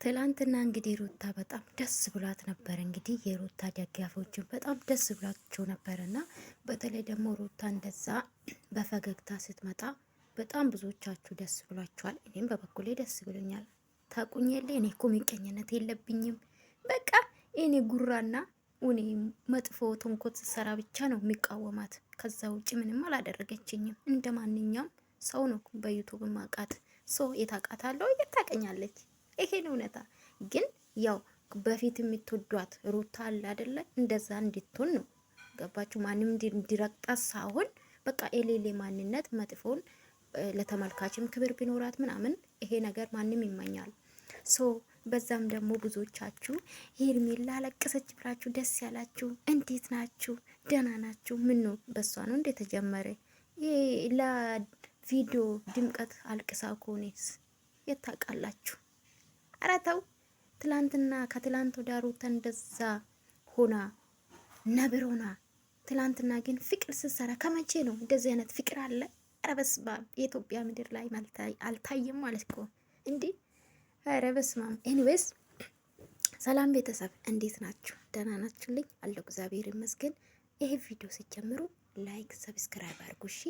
ትላንትና እንግዲህ ሩታ በጣም ደስ ብሏት ነበር። እንግዲህ የሩታ ደጋፊዎችን በጣም ደስ ብሏቸው ነበር እና በተለይ ደግሞ ሩታ እንደዛ በፈገግታ ስትመጣ በጣም ብዙዎቻችሁ ደስ ብሏቸዋል። እኔም በበኩሌ ደስ ብሎኛል። ታቁኝ የለ እኔ እኮ ምቀኝነት የለብኝም። በቃ እኔ ጉራና እኔ መጥፎ ተንኮት ሰራ ብቻ ነው የሚቃወማት። ከዛ ውጭ ምንም አላደረገችኝም። እንደ ማንኛውም ሰው ነው በዩቱብ ማቃት ሰው የታቃታለው የታቀኛለች። ይሄን እውነታ ግን ያው በፊት የምትወዷት ሩታ አለ አይደለ? እንደዛ እንድትሆን ነው። ገባችሁ? ማንም እንዲረግጣት ሳይሆን በቃ የሌሌ ማንነት መጥፎን ለተመልካችም ክብር ቢኖራት ምናምን ይሄ ነገር ማንም ይመኛል። ሶ በዛም ደግሞ ብዙዎቻችሁ ሄርሜላ ለቀሰች ብላችሁ ደስ ያላችሁ እንዴት ናችሁ? ደህና ናችሁ? ምን ነው በሷ ነው እንዴ ተጀመረ? ለቪዲዮ ድምቀት አልቅሳ ኮኔስ የታውቃላችሁ? ኧረ ተው። ትላንትና ከትላንት ወደ ሩታ እንደዛ ሆና ነብር ሆና፣ ትላንትና ግን ፍቅር ስትሰራ ከመቼ ነው እንደዚህ አይነት ፍቅር አለ? ኧረ በስመ አብ የኢትዮጵያ ምድር ላይ አልታየም ማለት እኮ እንዴ! ኧረ በስመ አብ። ኤኒዌይስ ሰላም ቤተሰብ እንዴት ናችሁ? ደህና ናችሁልኝ? አለው እግዚአብሔር ይመስገን። ይሄ ቪዲዮ ሲጀምሩ ላይክ ሰብስክራይብ አድርጉ እሺ።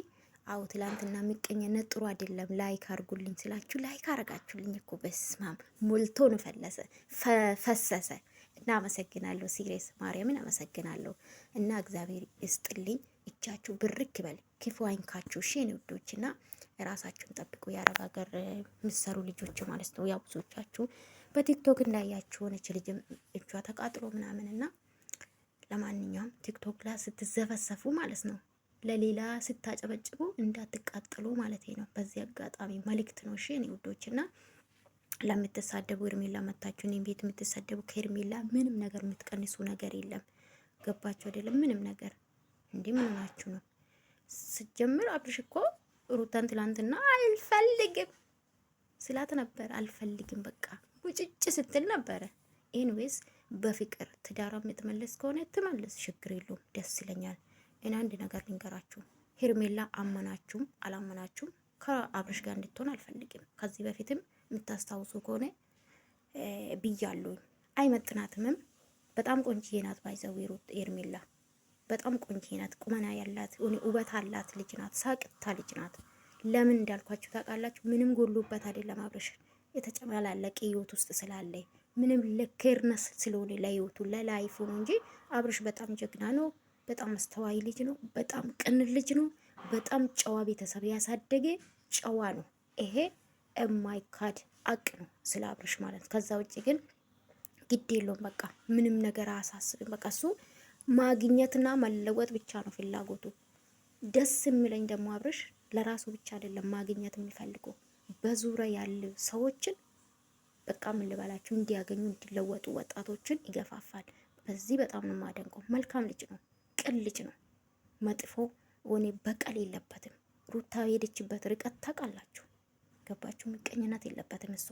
አው ትላንትና ምቀኝነት ጥሩ አይደለም። ላይክ አርጉልኝ ስላችሁ ላይክ አረጋችሁልኝ እኮ በስማም ሞልቶ ነው ፈሰሰ። እና አመሰግናለሁ። ሲሪየስ ማርያምን አመሰግናለሁ። እና እግዚአብሔር ይስጥልኝ። እጃችሁ ብርክ ይበል፣ ክፉ አይንካችሁ። እሺ ነው ውዶችና ራሳችሁን ጠብቁ። የአረብ ሀገር ምሰሩ ልጆች ማለት ነው። ያው ብዙዎቻችሁ በቲክቶክ እንዳያችሁ ሆነች ልጅም እጇ ተቃጥሎ ምናምንና ለማንኛውም ቲክቶክ ላይ ስትዘፈሰፉ ማለት ነው ለሌላ ስታጨበጭቡ እንዳትቃጠሉ ማለት ነው። በዚህ አጋጣሚ መልእክት ነው። እሺ እኔ ውዶችና ለምትሳደቡ ሄርሜላ መታችሁ እኔም ቤት የምትሳደቡ ከሄርሜላ ምንም ነገር የምትቀንሱ ነገር የለም። ገባችሁ አይደለም? ምንም ነገር እንዲህ ምን ሆናችሁ ነው? ስጀምር አብርሽ እኮ ሩታን ትላንትና አልፈልግም ስላት ነበር። አልፈልግም በቃ ውጭጭ ስትል ነበረ። ኤንዌስ በፍቅር ትዳሯ የምትመለስ ከሆነ ትመለስ፣ ችግር የለውም፣ ደስ ይለኛል። እኔ አንድ ነገር ልንገራችሁ፣ ሄርሜላ አመናችሁም አላመናችሁም ከአብርሽ ጋር እንድትሆን አልፈልግም። ከዚህ በፊትም የምታስታውሱ ከሆነ ብያለሁኝ። አይመጥናትምም። በጣም ቆንጂዬ ናት። ባይዘው ሄርሜላ በጣም ቆንጂዬ ናት። ቁመና ያላት ውበት አላት ልጅ ናት። ሳቅታ ልጅ ናት። ለምን እንዳልኳችሁ ታውቃላችሁ? ምንም ጎሉበት አይደለም። አብርሽ የተጨመላለቀ ህይወት ውስጥ ስላለ ምንም ለኬርነስ ስለሆነ ለህይወቱ ለላይፉ ነው እንጂ አብርሽ በጣም ጀግና ነው። በጣም አስተዋይ ልጅ ነው። በጣም ቅን ልጅ ነው። በጣም ጨዋ ቤተሰብ ያሳደገ ጨዋ ነው። ይሄ የማይካድ አቅ ነው ስለ አብርሽ ማለት። ከዛ ውጭ ግን ግድ የለውም። በቃ ምንም ነገር አያሳስብም። በቃ እሱ ማግኘትና መለወጥ ብቻ ነው ፍላጎቱ። ደስ የሚለኝ ደግሞ አብርሽ ለራሱ ብቻ አይደለም ማግኘት የሚፈልገው በዙሪያ ያሉ ሰዎችን በቃ ምን ልበላችሁ እንዲያገኙ እንዲለወጡ ወጣቶችን ይገፋፋል። በዚህ በጣም ነው የማደንቀው። መልካም ልጅ ነው። ቅን ልጅ ነው። መጥፎ ወኔ በቀል የለበትም። ሩታ የሄደችበት ርቀት ታውቃላችሁ። ገባችሁ? ምቀኝነት የለበትም እሱ።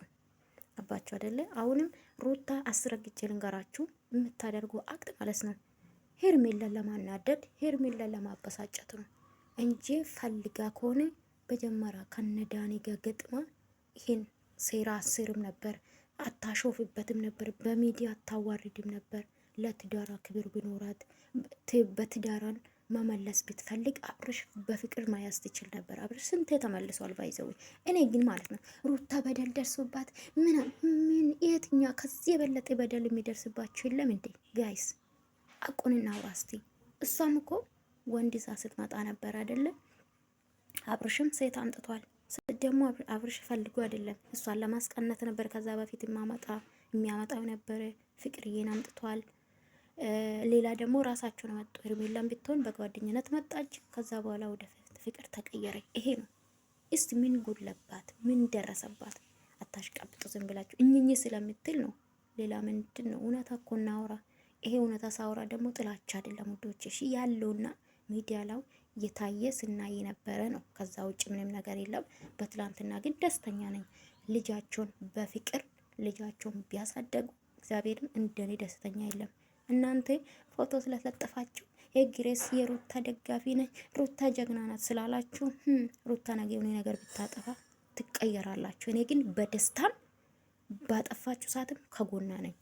ገባችሁ አይደለ? አሁንም ሩታ አስረግጬ ልንገራችሁ የምታደርጉ አቅጥ ማለት ነው ሄርሜላን ለማናደድ ሄርሜላን ለማበሳጨት ነው እንጂ ፈልጋ ከሆነ በጀመራ ከነዳኒ ጋር ገጥማ ይሄን ሴራ አስርም ነበር። አታሾፍበትም ነበር። በሚዲያ አታዋርድም ነበር። ለትዳራ ክብር ቢኖራት በትዳራን መመለስ ብትፈልግ አብርሽ በፍቅር ማያዝ ትችል ነበር። አብርሽ ስንቴ ተመልሷል። ባይዘው እኔ ግን ማለት ነው ሩታ በደል ደርሶባት ምን የትኛ ከዚህ የበለጠ በደል የሚደርስባችሁ የለም እንዴ ጋይስ? አቁንና አውራስቲ እሷም እኮ ወንድ ይዛ ስትመጣ ነበር አይደለ? አብርሽም ሴት አምጥቷል። ደግሞ አብርሽ ፈልጎ አይደለም እሷን ለማስቀነት ነበር። ከዛ በፊት የሚያመጣው ነበር። ፍቅርዬን አምጥቷል። ሌላ ደግሞ ራሳቸው ነው መጡ። ሄርሜላን ብትሆን በጓደኝነት መጣች። ከዛ በኋላ ወደ ፍቅር ተቀየረ። ይሄ ነው። እስቲ ምን ጎለባት? ምን ደረሰባት? አታሽቀብጡ ዝም ብላችሁ እኝኝ ስለምትል ነው። ሌላ ምንድን ነው? እውነታ እኮ እናውራ። ይሄ እውነታ ሳውራ ደግሞ ጥላቻ አይደለም ውዶች። እሺ ያለውና ሚዲያ ላይ የታየ ስናይ የነበረ ነው። ከዛ ውጭ ምንም ነገር የለም። በትላንትና ግን ደስተኛ ነኝ። ልጃቸውን በፍቅር ልጃቸውን ቢያሳደጉ እግዚአብሔርን እንደኔ ደስተኛ የለም። እናንተ ፎቶ ስለተለጠፋችሁ የግሬስ የሩታ ደጋፊ ነኝ ሩታ ጀግና ናት ስላላችሁ ሩታ ነገ የሆነ ነገር ብታጠፋ ትቀየራላችሁ። እኔ ግን በደስታም ባጠፋችሁ ሰዓትም ከጎና ነኝ።